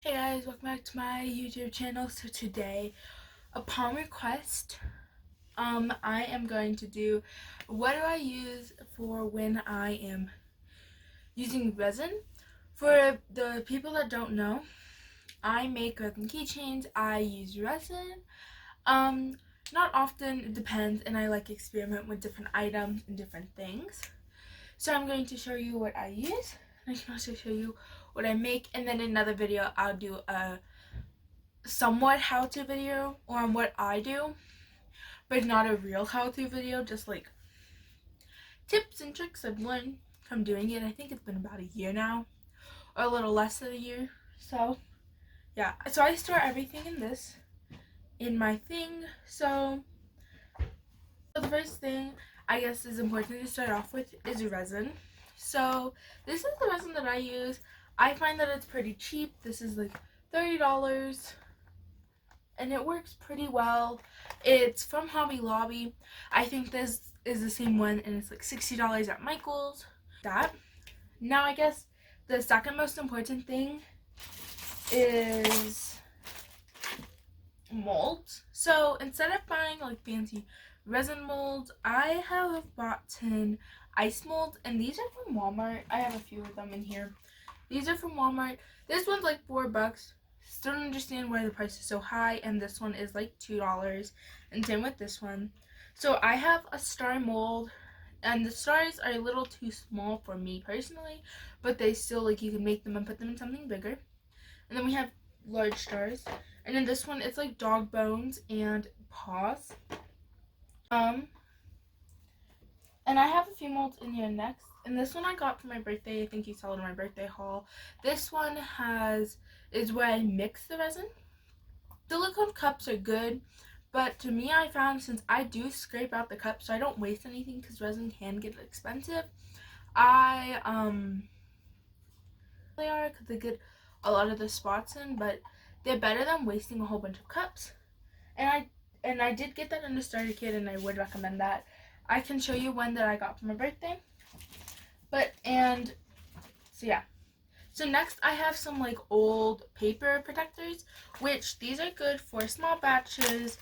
Hey guys, welcome back to my YouTube channel. So today, upon request, I am going to do what do I use for when I am using resin. For the people that don't know, I make resin keychains. I use resin. Not often, it depends, and I like experiment with different items and different things. So I'm going to show you what I use. I can also show you what I make, and then in another video I'll do a somewhat how-to video on what I do, but not a real how-to video, just like tips and tricks I've learned from doing it. I think it's been about a year now, or a little less than a year. So yeah, so I store everything in my thing. So the first thing I guess is important to start off with is resin. So this is the resin that I use. I find that it's pretty cheap. This is like $30 and it works pretty well. It's from Hobby Lobby. I think this is the same one, and it's like $60 at Michael's. Now I guess the second most important thing is molds. So instead of buying like fancy resin molds, I have bought 10 ice molds, and these are from Walmart. I have a few of them in here. These are from Walmart. This one's like $4. Still don't understand why the price is so high, and this one is like $2, and same with this one. So I have a star mold, and the stars are a little too small for me personally, but they still, like, you can make them and put them in something bigger. And then we have large stars, and then this one, it's like dog bones and paws. And I have a few molds in here next. And this one I got for my birthday. I think you saw it in my birthday haul. This one is where I mix the resin. Silicone cups are good, but to me, I found, since I do scrape out the cups so I don't waste anything because resin can get expensive, they are, because they get a lot of the spots in, but they're better than wasting a whole bunch of cups. And I did get that in the starter kit, and I would recommend that. I can show you one that I got for my birthday. So next I have some like old paper protectors, which these are good for small batches,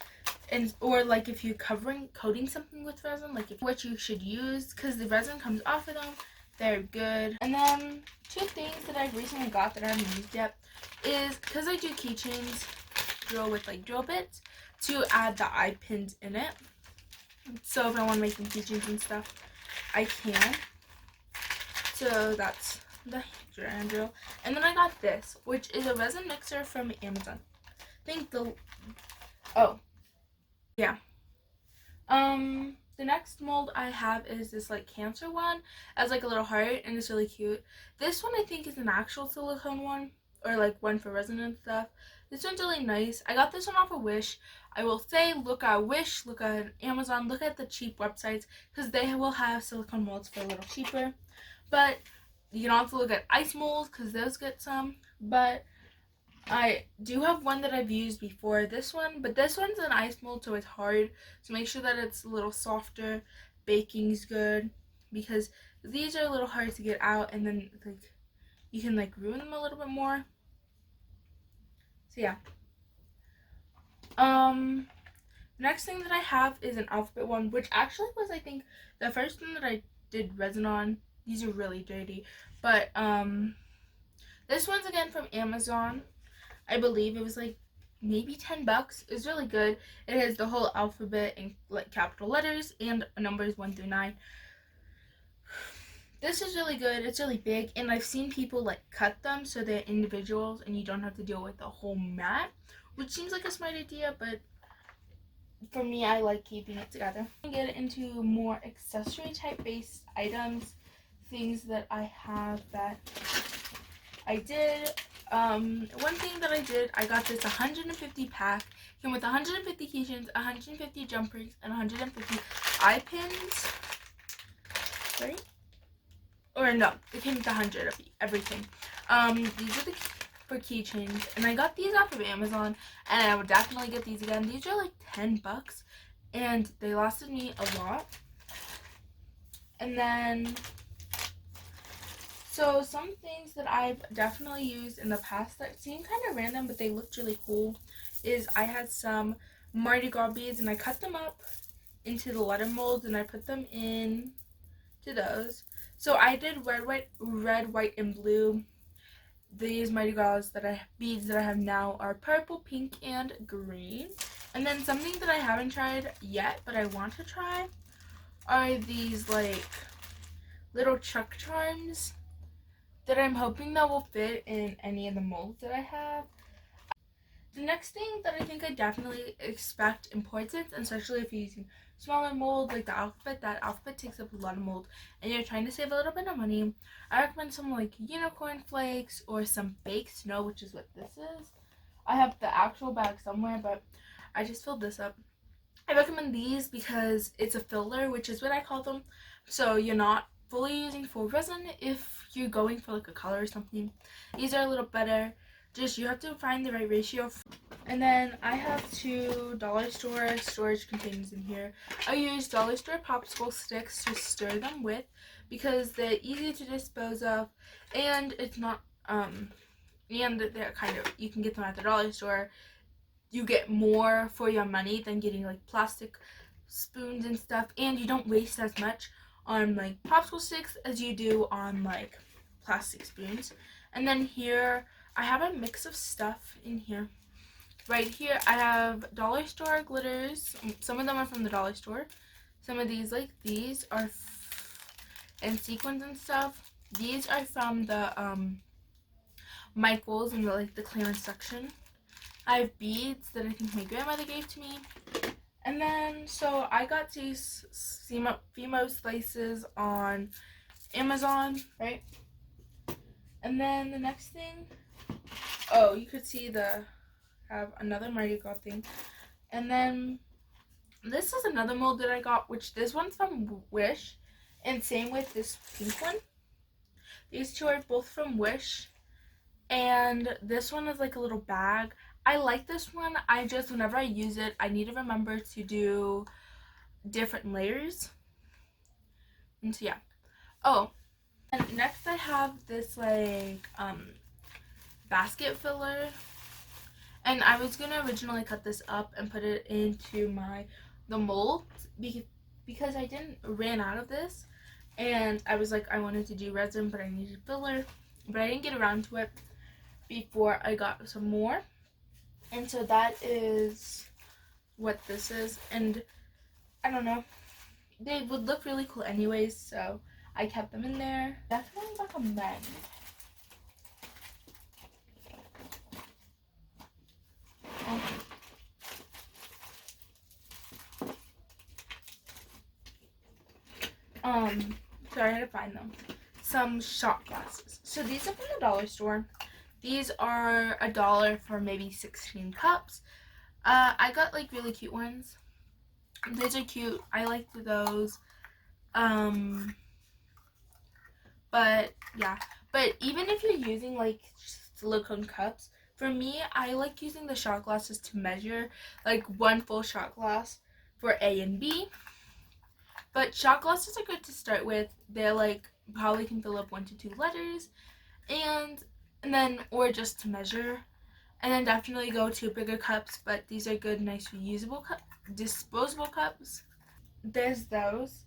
or like if you're coating something with resin, like what you should use, because the resin comes off of them. They're good. And then two things that I've recently got that I haven't used yet is, because I do keychains with like drill bits, to add the eye pins in it. So if I want to make some keychains and stuff, I can. So that's the hand drill. And then I got this, which is a resin mixer from Amazon. The next mold I have is this like cancer one, as like a little heart, and it's really cute. This one I think is an actual silicone one, or like one for resin and stuff. This one's really nice. I got this one off of Wish. I will say, look at Wish, look at Amazon, look at the cheap websites, because they will have silicone molds for a little cheaper. But you can also look at ice molds, because those get some. But I do have one that I've used before, this one, but this one's an ice mold, so it's hard. So make sure that it's a little softer. Baking's good, because these are a little hard to get out, and then like you can like ruin them a little bit more. So yeah. The next thing that I have is an alphabet one, which actually was, I think, the first one that I did resin on. These are really dirty, but this one's again from Amazon. I believe it was like maybe $10. It's really good. It has the whole alphabet in like capital letters and numbers 1 through 9. This is really good. It's really big, and I've seen people like cut them so they're individuals and you don't have to deal with the whole mat, which seems like a smart idea, but for me, I like keeping it together. I'm gonna get into more accessory type based items, things that I have that I did. One thing that I did, I got this 150 pack. Came with 150 keychains, 150 jumpers, and 150 eye pins. Sorry? Or no, it came with 100 of everything. These are for keychains, and I got these off of Amazon, and I would definitely get these again. These are like $10, and they lasted me a lot. And then So some things that I've definitely used in the past that seem kind of random but they looked really cool is I had some Mardi Gras beads and I cut them up into the letter molds and I put them in to those. So I did red, white, and blue. These Mardi Gras beads that I have now are purple, pink, and green. And then something that I haven't tried yet but I want to try are these like little chuck charms that I'm hoping that will fit in any of the molds that I have. The next thing that I think I definitely expect importance, and especially if you're using smaller molds like the alphabet, that alphabet takes up a lot of mold and you're trying to save a little bit of money, I recommend some like unicorn flakes or some fake snow, which is what this is. I have the actual bag somewhere, but I just filled this up. I recommend these because it's a filler, which is what I call them. So you're not fully using full resin if you're going for like a color or something. These are a little better. Just you have to find the right ratio. And then I have two dollar store storage containers in here. I use dollar store popsicle sticks to stir them with because they're easy to dispose of and it's not and they're kind of, you can get them at the dollar store. You get more for your money than getting like plastic spoons and stuff, and you don't waste as much on like popsicle sticks as you do on like plastic spoons. And then here I have a mix of stuff in here. Right here I have dollar store glitters. Some of them are from the dollar store. Some of these like these are and sequins and stuff. These are from the Michaels in the like the clearance section. I have beads that I think my grandmother gave to me. And then, so I got these Fimo slices on Amazon, right? And then the next thing, oh, you could see have another Mardi Gras thing. And then this is another mold that I got, which this one's from Wish. And same with this pink one. These two are both from Wish. And this one is like a little bag. I like this one. I just, whenever I use it, I need to remember to do different layers. And so yeah. Oh, and next I have this like basket filler. And I was gonna originally cut this up and put it into the mold because I ran out of this. And I was like, I wanted to do resin, but I needed filler. But I didn't get around to it before I got some more. And so that is what this is. And I don't know, they would look really cool anyways, so I kept them in there. Definitely recommend. Sorry, I had to find them. Some shot glasses. So these are from the dollar store. These are $1 for maybe 16 cups. I got like really cute ones. These are cute. I like those. But yeah. But even if you're using like silicone cups, for me, I like using the shot glasses to measure like one full shot glass for A and B. But shot glasses are good to start with. They're like probably can fill up 1 to 2 letters, and then or just to measure. And then definitely go to bigger cups, but these are good, nice reusable disposable cups. There's those,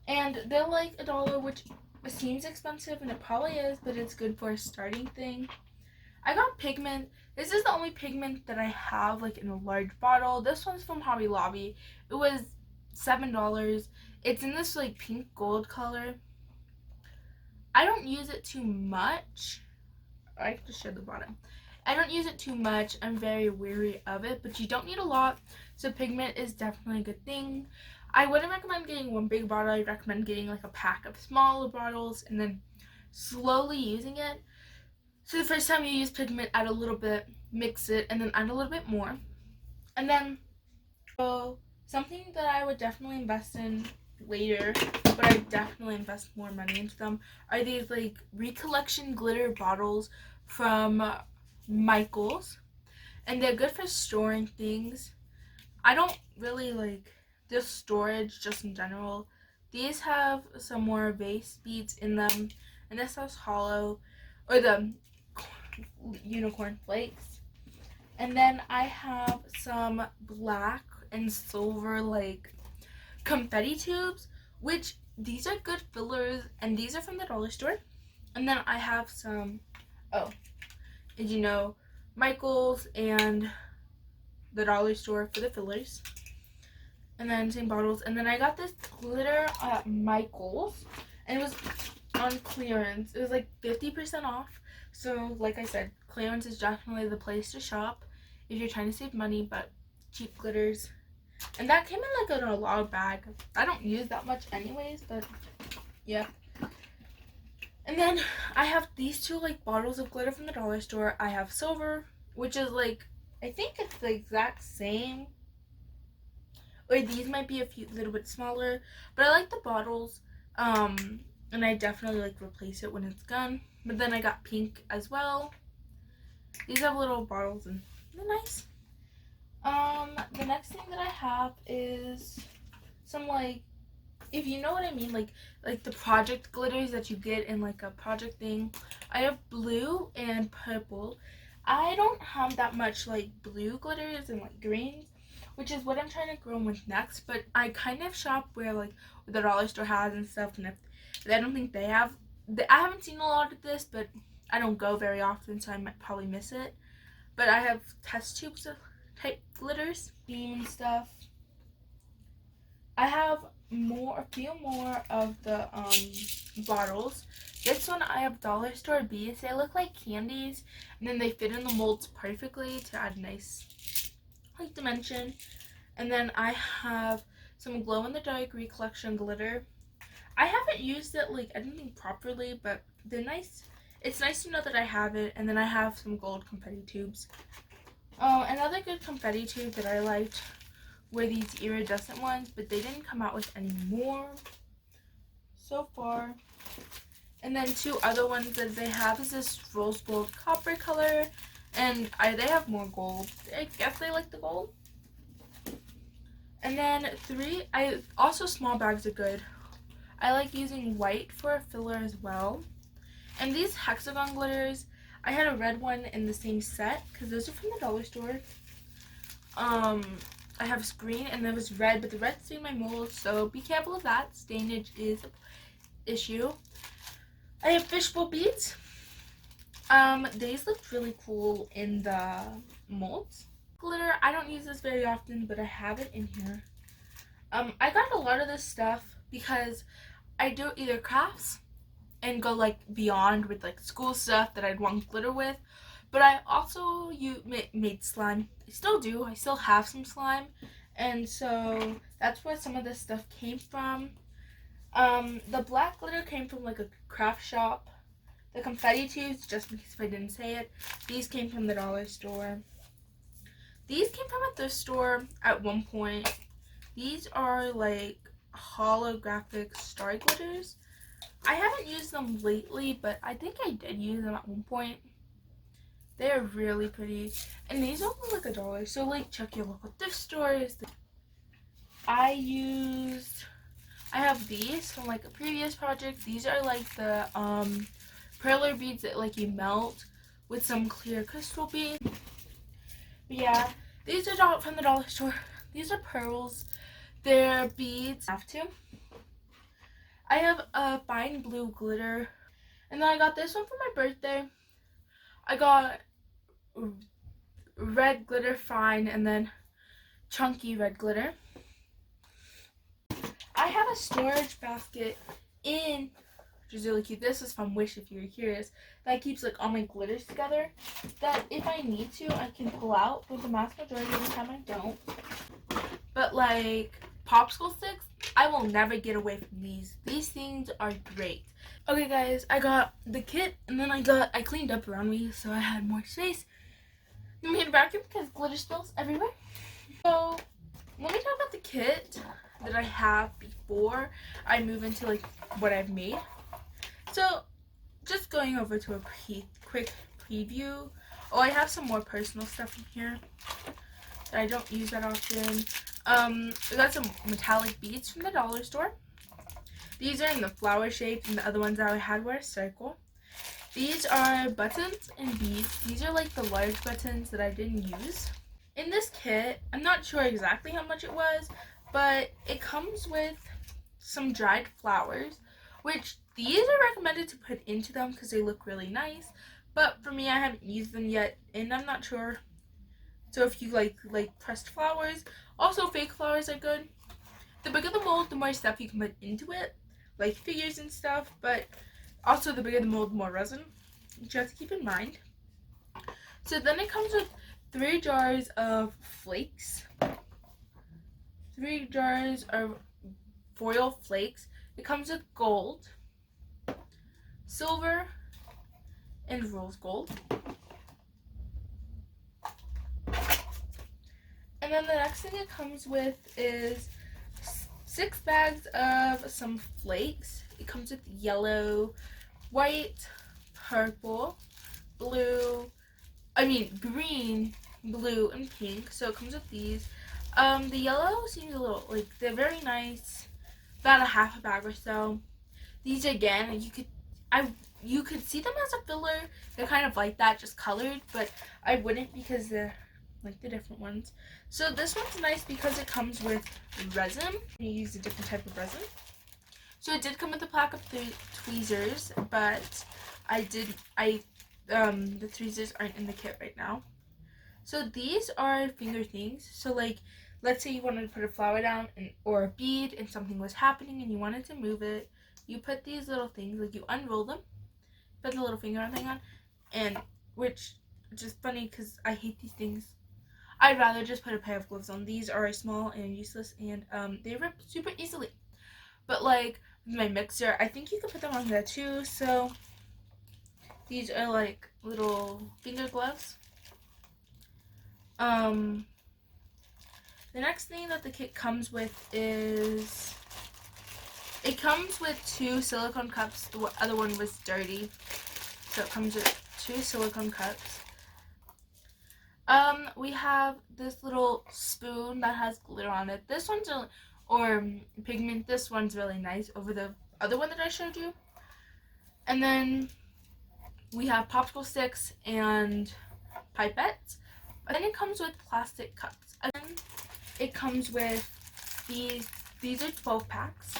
and they're like $1, which seems expensive, and it probably is, but it's good for a starting thing. I got pigment. This is the only pigment that I have like in a large bottle. This one's from Hobby Lobby. It was $7. It's in this like pink gold color. I don't use it too much. I have to show the bottom. I don't use it too much. I'm very wary of it, but you don't need a lot. So pigment is definitely a good thing. I wouldn't recommend getting one big bottle. I'd recommend getting like a pack of smaller bottles and then slowly using it. So the first time you use pigment, add a little bit, mix it, and then add a little bit more. And then, so something that I would definitely invest in later, but I definitely invest more money into them, are these like recollection glitter bottles from Michaels. And they're good for storing things. I don't really like this storage just in general. These have some more vase beads in them, and this has hollow, or the unicorn flakes. And then I have some black and silver like confetti tubes, which these are good fillers, and these are from the dollar store. And then I have some, oh, did you know, Michael's and the dollar store for the fillers. And then same bottles. And then I got this glitter at Michael's, and it was on clearance. It was like 50% off. So like I said, clearance is definitely the place to shop if you're trying to save money, but cheap glitters. And that came in like in a large bag. I don't use that much anyways, but yeah. And then I have these two like bottles of glitter from the dollar store. I have silver, which is like, I think it's the exact same, or these might be a little bit smaller, but I like the bottles, and I definitely like replace it when it's gone. But then I got pink as well. These have little bottles and they're nice. The next thing that I have is some like, if you know what I mean, like the project glitters that you get in like a project thing. I have blue and purple. I don't have that much like blue glitters and like greens, which is what I'm trying to grow with next. But I kind of shop where like the dollar store has and stuff, and if I don't think they have, I haven't seen a lot of this, but I don't go very often, so I might probably miss it. But I have test tubes of type glitters, beam stuff. I have a few more of the bottles. This one I have dollar store beads. They look like candies, and then they fit in the molds perfectly to add nice like dimension. And then I have some glow in the dark Recollection glitter. I haven't used it like I don't think properly, but they're nice. It's nice to know that I have it. And then I have some gold confetti tubes. Another good confetti tube that I liked were these iridescent ones, but they didn't come out with any more so far. And then two other ones that they have is this rose gold copper color, and they have more gold. I guess they like the gold. And then also small bags are good. I like using white for a filler as well. And these hexagon glitters, I had a red one in the same set because those are from the dollar store. I have green and there was red, but the red stained my mold, so be careful of that. Stainage is an issue. I have fishbowl beads. These looked really cool in the molds. Glitter, I don't use this very often, but I have it in here. I got a lot of this stuff because I do either crafts and go like beyond with like school stuff that I'd want glitter with, but I also made slime. I still do. I still have some slime, and so that's where some of this stuff came from. The black glitter came from like a craft shop. The confetti tubes, just in case if I didn't say it, these came from the dollar store. These came from a thrift store at one point. These are like holographic star glitters. I haven't used them lately, but I think I did use them at one point. They're really pretty. And these are only like $1, so like check your local thrift stores. I have these from like a previous project. These are like the perler beads that like you melt with some clear crystal beads. But yeah, these are from the dollar store. These are pearls. They're beads. I have to. I have a fine blue glitter. And then I got this one for my birthday. I got red glitter fine and then chunky red glitter. I have a storage basket which is really cute. This is from Wish if you're curious. That keeps like all my glitters together. That if I need to, I can pull out, but the vast majority of the time I don't. But like popsicle sticks, I will never get away from these. These things are great. Okay guys, I got the kit and then I cleaned up around me so I had more space. I made a vacuum because glitter spills everywhere. So let me talk about the kit that I have before I move into like what I've made. So just going over to a quick preview. Oh, I have some more personal stuff in here that I don't use that often. I got some metallic beads from the dollar store. These are in the flower shape, and the other ones that I had were a circle. These are buttons and beads. These are like the large buttons that I didn't use. In this kit, I'm not sure exactly how much it was, but it comes with some dried flowers, which these are recommended to put into them because they look really nice. But for me, I haven't used them yet, and I'm not sure. So if you like pressed flowers, also fake flowers are good. The bigger the mold, the more stuff you can put into it, like figures and stuff, but also the bigger the mold, the more resin, which you have to keep in mind. So then it comes with 3 jars of flakes, 3 jars of foil flakes. It comes with gold, silver, and rose gold. And then the next thing it comes with is 6 bags of some flakes. It comes with yellow, white, purple, green, blue, and pink. So it comes with these. The yellow seems a little, like, they're very nice. About a half a bag or so. These again, you could see them as a filler. They're kind of like that, just colored, but I wouldn't because they're like the different ones. So this one's nice because it comes with resin. You use a different type of resin. So it did come with a pack of tweezers, but the tweezers aren't in the kit right now. So these are finger things. So like, let's say you wanted to put a flower down or a bead and something was happening and you wanted to move it. You put these little things, like you unroll them, put the little finger thing on, and which is funny because I hate these things. I'd rather just put a pair of gloves on. These are small and useless, and they rip super easily. But like my mixer, I think you could put them on there too. So these are like little finger gloves. The next thing that the kit comes with is, it comes with 2 silicone cups. The other one was dirty, so it comes with 2 silicone cups. We have this little spoon that has glitter on it. This one's or pigment. This one's really nice over the other one that I showed you. And then we have popsicle sticks and pipettes. But then it comes with plastic cups. And then it comes with these are 12 packs.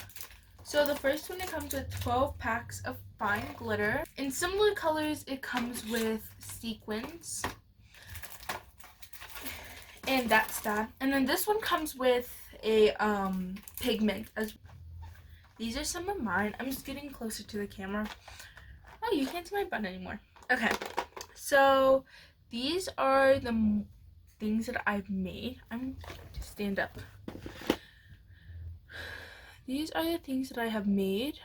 So the first one, it comes with 12 packs of fine glitter. In similar colors, it comes with sequins. And that's that. And then this one comes with a pigment as well. These are some of mine. I'm just getting closer to the camera. Oh, you can't see my butt anymore. Okay, so these are the things that I've made. I'm going to stand up. These are the things that I have made.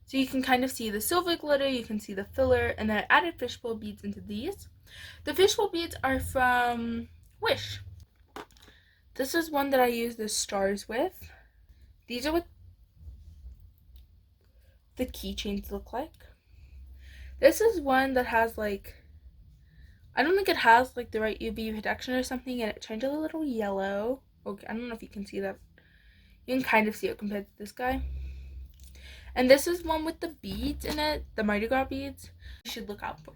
So you can kind of see the silver glitter, you can see the filler, and then I added fishbowl beads into these. The fishbowl beads are from Wish. This is one that I use the stars with. These are what the keychains look like. This is one that has like, I don't think it has like the right UV protection or something, and it turns a little yellow. Okay, I don't know if you can see that. You can kind of see it compared to this guy. And this is one with the beads in it, the Mardi Gras beads. You should look out for.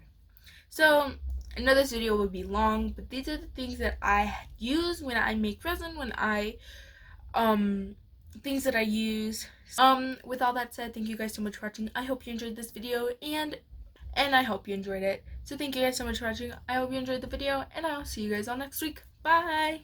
So I know this video will be long, but these are the things that I use when I make resin, when I things that I use. With all that said, thank you guys so much for watching. I hope you enjoyed this video, and I hope you enjoyed it. So thank you guys so much for watching. I hope you enjoyed the video, and I'll see you guys all next week. Bye.